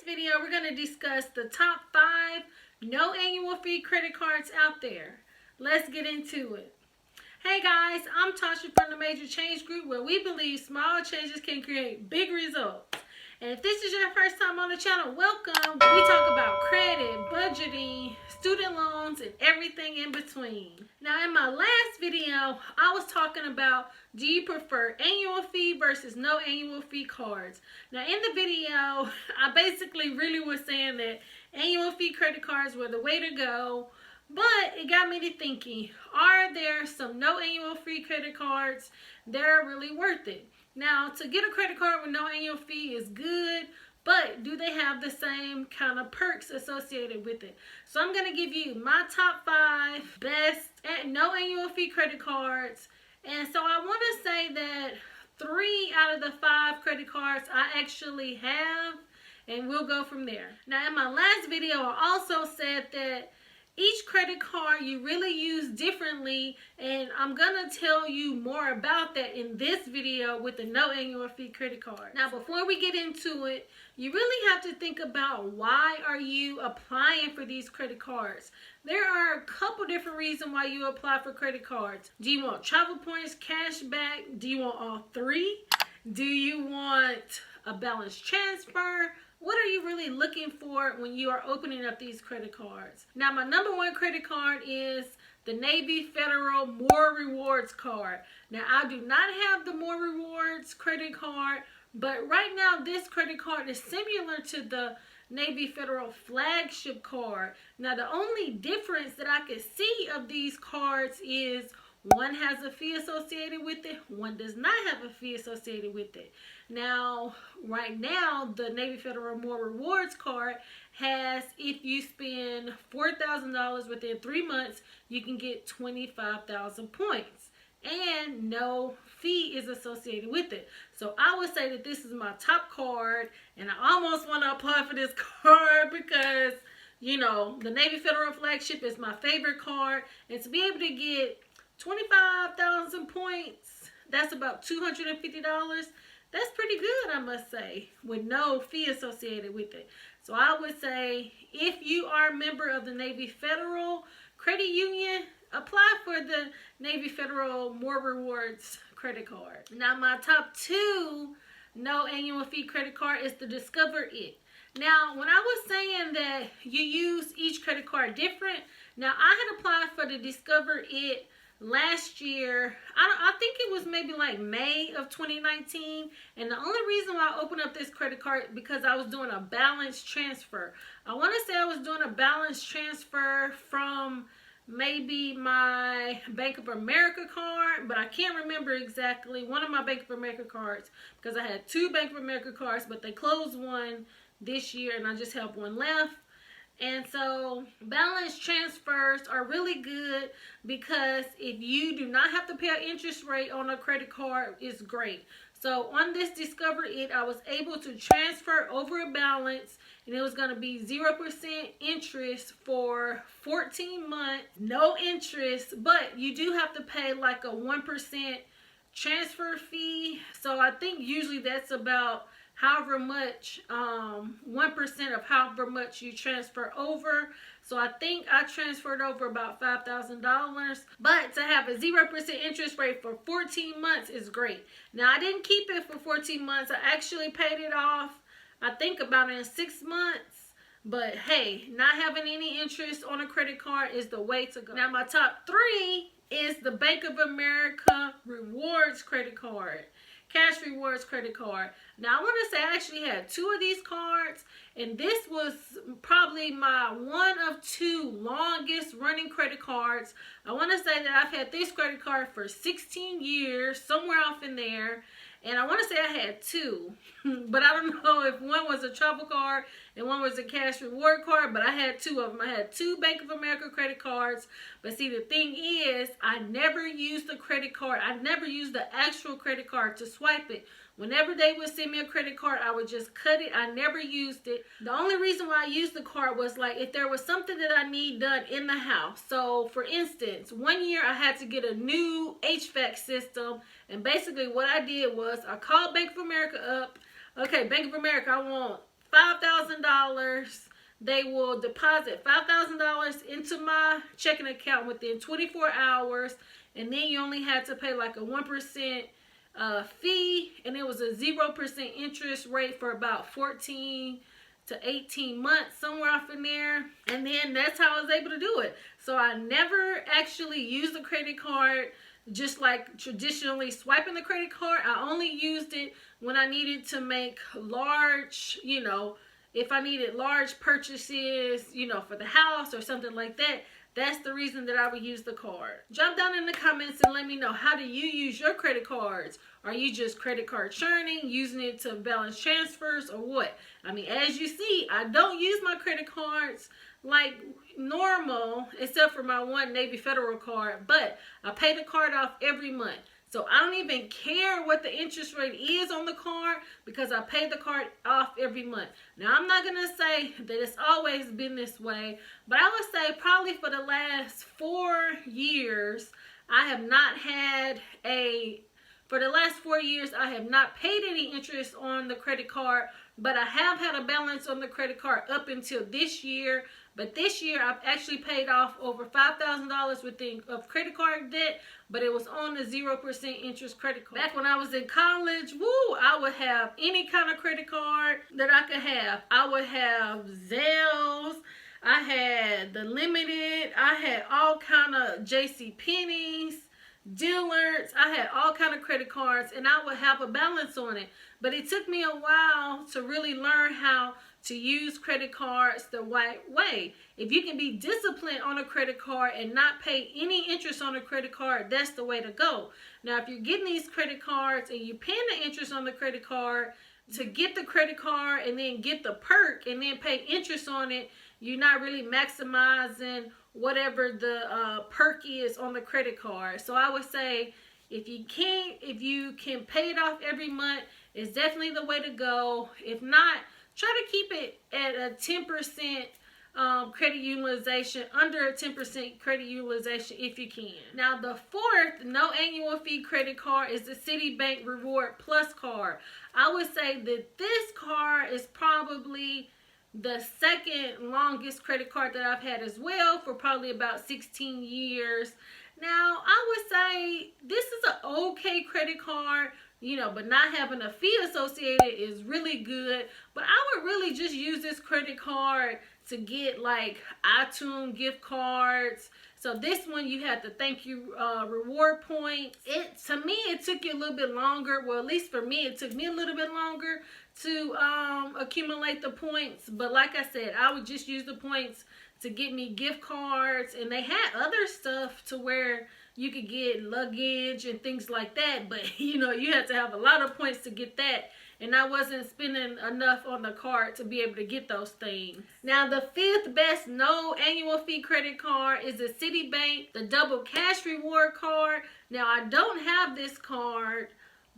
video, we're going to discuss the top 5 no annual fee credit cards out there. Let's get into it. Hey guys, I'm Tasha from the Major Change Group, where we believe small changes can create big results. And if this is your first time on the channel, welcome. We talk about credit, budgeting, student loans, and everything in between. Now, in my last video, I was talking about, do you prefer annual fee versus no annual fee cards? Now, in the video, I basically really was saying that annual fee credit cards were the way to go. But it got me to thinking, are there some no annual fee credit cards that are really worth it? Now, to get a credit card with no annual fee is good, but do they have the same kind of perks associated with it? So I'm going to give you my top 5 best no annual fee credit cards. And so I want to say that 3 out of the 5 credit cards I actually have, and we'll go from there. Now, in my last video, I also said that each credit card you really use differently, and I'm gonna tell you more about that in this video with the no annual fee credit card. Now, before we get into it, you really have to think about, why are you applying for these credit cards? There are a couple different reasons why you apply for credit cards. Do you want travel points, cash back? Do you want all 3? Do you want a balance transfer? What are you really looking for when you are opening up these credit cards? Now, my number 1 credit card is the Navy Federal More Rewards card. Now, I do not have the More Rewards credit card, but right now this credit card is similar to the Navy Federal Flagship card. Now, the only difference that I can see of these cards is one has a fee associated with it, one does not have a fee associated with it. Now, right now, the Navy Federal More Rewards card has, if you spend $4,000 within 3 months, you can get 25,000 points. And no fee is associated with it. So I would say that this is my top card, and I almost want to apply for this card because, you know, the Navy Federal Flagship is my favorite card, and to be able to get 25,000 points, that's about $250. That's pretty good, I must say, with no fee associated with it. So I would say, if you are a member of the Navy Federal Credit Union, apply for the Navy Federal More Rewards credit card. Now, my top 2 no annual fee credit card is the Discover It. Now, when I was saying that you use each credit card different, now I had applied for the Discover It last year. I think it was maybe like May of 2019, and the only reason why I opened up this credit card because I was doing a balance transfer. I want to say I was doing a balance transfer from maybe my Bank of America card, but I can't remember exactly. One of my Bank of America cards, because I had 2 Bank of America cards, but they closed one this year and I just have one left. And so balance transfers are really good because if you do not have to pay an interest rate on a credit card, it's great. So on this Discover It, I was able to transfer over a balance, and it was going to be 0% interest for 14 months, no interest, but you do have to pay like a 1% transfer fee. So I think usually that's about however much, 1% of however much you transfer over. So I think I transferred over about $5,000. But to have a 0% interest rate for 14 months is great. Now, I didn't keep it for 14 months. I actually paid it off, I think, about in 6 months. But hey, not having any interest on a credit card is the way to go. Now, my top 3 is the Bank of America Rewards credit card. Cash Rewards credit card. Now, I want to say I actually had 2 of these cards, and this was probably my 1 of 2 longest running credit cards. I want to say that I've had this credit card for 16 years, somewhere off in there. And I want to say I had 2, but I don't know if one was a travel card and one was a cash reward card, but I had 2 of them. I had 2 Bank of America credit cards. But see, the thing is, I never used the credit card. I never used the actual credit card to swipe it. Whenever they would send me a credit card, I would just cut it. I never used it. The only reason why I used the card was like if there was something that I need done in the house. So for instance, one year I had to get a new HVAC system, and basically what I did was I called Bank of America up. Okay, Bank of America, I want $5,000, they will deposit $5,000 into my checking account within 24 hours. And then you only had to pay like a 1% fee. And it was a 0% interest rate for about 14 to 18 months, somewhere off in there. And then that's how I was able to do it. So I never actually used a credit card just like traditionally swiping the credit card. I only used it when I needed to make large, if I needed large purchases, for the house or something like that. That's the reason that I would use the card. Jump down in the comments and let me know, how do you use your credit cards? Are you just credit card churning, using it to balance transfers, or what? I mean, as you see, I don't use my credit cards like normal, except for my one Navy Federal card, but I pay the card off every month. So I don't even care what the interest rate is on the card because I pay the card off every month. Now, I'm not going to say that it's always been this way, but I would say probably for the last 4 years, I have not paid any interest on the credit card, but I have had a balance on the credit card up until this year. But this year, I've actually paid off over $5,000 of credit card debt, but it was on the 0% interest credit card. Back when I was in college, I would have any kind of credit card that I could have. I would have Zelles, I had the Limited, I had all kind of JCPenney's, Dillard's. I had all kind of credit cards, and I would have a balance on it. But it took me a while to really learn how to use credit cards the right way. If you can be disciplined on a credit card and not pay any interest on a credit card, that's the way to go. Now, if you're getting these credit cards and you're paying the interest on the credit card to get the credit card and then get the perk and then pay interest on it, you're not really maximizing whatever the perk is on the credit card. So I would say if you can pay it off every month, it's definitely the way to go. If not, try to keep it at a 10% credit utilization, under a 10% credit utilization if you can. Now, the fourth no annual fee credit card is the Citibank Reward Plus card. I would say that this card is probably the second longest credit card that I've had as well, for probably about 16 years. Now, I would say this is an okay credit card, but not having a fee associated is really good. But I would really just use this credit card to get like iTunes gift cards. So this one, you had the thank you reward points. To me, it took you a little bit longer. Well, at least for me, it took me a little bit longer to accumulate the points. But like I said, I would just use the points to get me gift cards. And they had other stuff to where you could get luggage and things like that. But, you had to have a lot of points to get that. And I wasn't spending enough on the card to be able to get those things. Now, the fifth best no annual fee credit card is the Citibank, the Double Cash Reward card. Now, I don't have this card,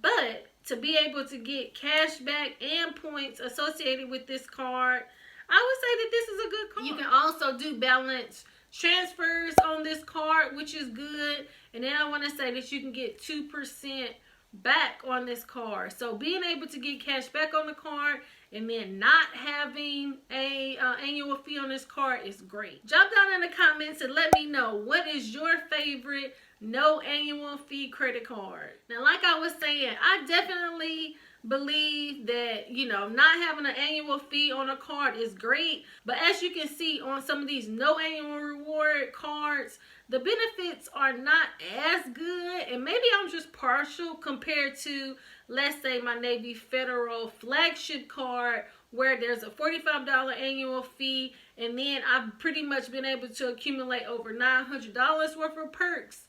but to be able to get cash back and points associated with this card, I would say that this is a good card. You can also do balance transfers on this card, which is good. And then I want to say that you can get 2% back on this card. So being able to get cash back on the card and then not having a annual fee on this card is great. Jump down in the comments and let me know, what is your favorite no annual fee credit card? Now, like I was saying, I definitely believe that, not having an annual fee on a card is great. But as you can see on some of these no annual reward cards, the benefits are not as good. And maybe I'm just partial compared to, let's say, my Navy Federal flagship card, where there's a $45 annual fee. And then I've pretty much been able to accumulate over $900 worth of perks.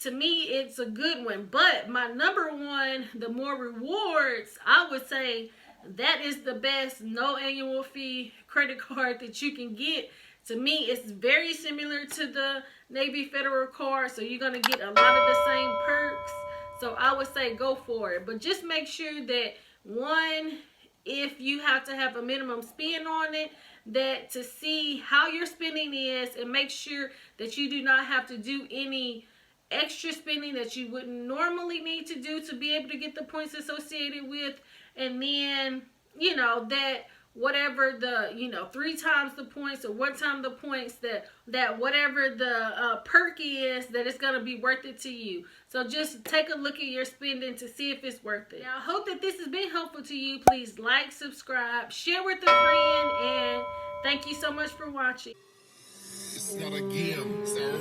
To me, it's a good one. But my number one, the more rewards, I would say that is the best no annual fee credit card that you can get. To me, it's very similar to the Navy Federal card, so you're going to get a lot of the same perks. So I would say go for it. But just make sure that, one, if you have to have a minimum spend on it, that to see how your spending is, and make sure that you do not have to do any extra spending that you wouldn't normally need to do to be able to get the points associated with. And then, that whatever the, 3 times the points or 1 time the points, that whatever the perk is, that it's going to be worth it to you. So just take a look at your spending to see if it's worth it. Now, I hope that this has been helpful to you. Please like, subscribe, share with a friend, and thank you so much for watching. It's not a game, it's a